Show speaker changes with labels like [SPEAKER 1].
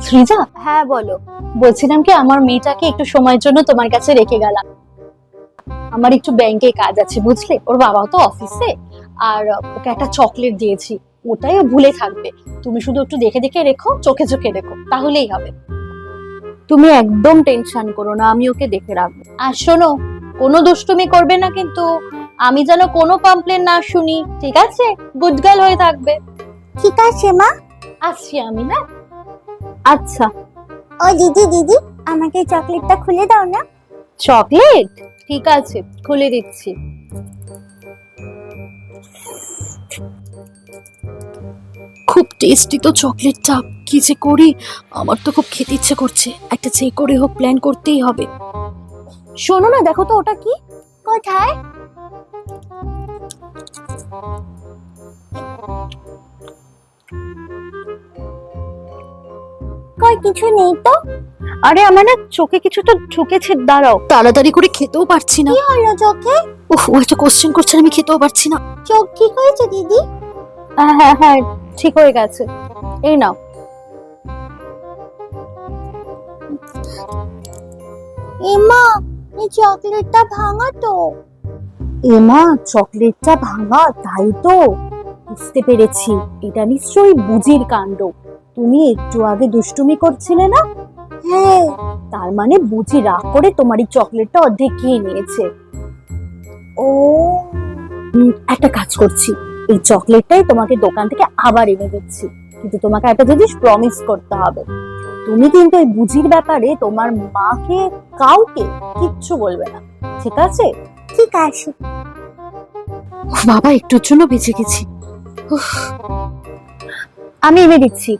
[SPEAKER 1] সৃজা,
[SPEAKER 2] হ্যাঁ বলো।
[SPEAKER 1] বলছিলাম কি আমার মেয়েটাকে একটু সময়ের জন্য তোমার কাছে রেখে গেলাম। আমার একটু ব্যাংকে কাজ আছে বুঝলে, ওর বাবাও তো অফিসে। আর ওকে একটা চকলেট দিয়েছি, ওটাই ও ভুলে থাকবে। তুমি শুধু একটু দেখে দেখে রেখো, চোখে চোখে রেখো, তাহলেই হবে।
[SPEAKER 2] তুমি একদম টেনশন করো না, আমি ওকে দেখে রাখবো।
[SPEAKER 1] আর শোনো, কোনো দুষ্টুমি করবে না কিন্তু, আমি যেন কোনো কমপ্লেন না শুনি, ঠিক আছে? গুড গার্ল হয়ে থাকবে।
[SPEAKER 3] ঠিক আছে মা।
[SPEAKER 1] আসছি আমি, হ্যাঁ।
[SPEAKER 2] আচ্ছা।
[SPEAKER 3] ও দিদি দিদি, আমাকে চকলেটটা খুলে দাও না।
[SPEAKER 1] চকলেট? ঠিক আছে, খুলে দিচ্ছি।
[SPEAKER 4] খুব টেস্টি তো চকলেটটা, কি যে করি। আমার তো খুব খেতে ইচ্ছে করছে, একটা যে করে হোক প্ল্যান করতেই হবে।
[SPEAKER 2] শোনো না, দেখো তো ওটা কি।
[SPEAKER 3] কোথায়? কই কিছু নেই তো।
[SPEAKER 2] আরে আমার না চোখে কিছু তো ঢুকেছে, দাঁড়াও।
[SPEAKER 4] তাড়াতাড়ি করে খেতেও পারছি না।
[SPEAKER 3] কি হলো চোখে?
[SPEAKER 4] উফ, ও একটা কোশ্চেন করছে, আমি খেতেও পারছি না।
[SPEAKER 3] চোখ ঠিক হয়েছে দিদি?
[SPEAKER 1] হ্যাঁ হ্যাঁ হ্যাঁ, ঠিক হয়ে গেছে। এই নাও।
[SPEAKER 3] এমা, এই চকলেটটা ভাঙা তো।
[SPEAKER 1] এমা, চকলেটটা ভাঙা? তাই তো, বুঝতে পেরেছি। এটা নিশ্চয়ই বুজির কাণ্ড। তুমি একটু আগে দুষ্টুমি করছিলে না?
[SPEAKER 3] হ্যাঁ।
[SPEAKER 1] তার মানে বুঝি রাগ করে তোমার এই চকলেটটা অর্ধেক খেয়ে নিয়েছে।
[SPEAKER 3] ও
[SPEAKER 1] একটা কাজ করছি, এই চকলেটটাই তোমাকে দোকান থেকে আবার এনে দিচ্ছি, কিন্তু তোমাকে একটা জিনিস প্রমিস করতে হবে। তুমি কিন্তু এই বুঝির ব্যাপারে তোমার মাকে, কাউকে কিচ্ছু বলবে না, ঠিক আছে?
[SPEAKER 3] ঠিক আছে।
[SPEAKER 4] উফ, বাবা একটুর জন্য বেঁচে গেছি। উফ,
[SPEAKER 1] আমি এনে দিচ্ছি,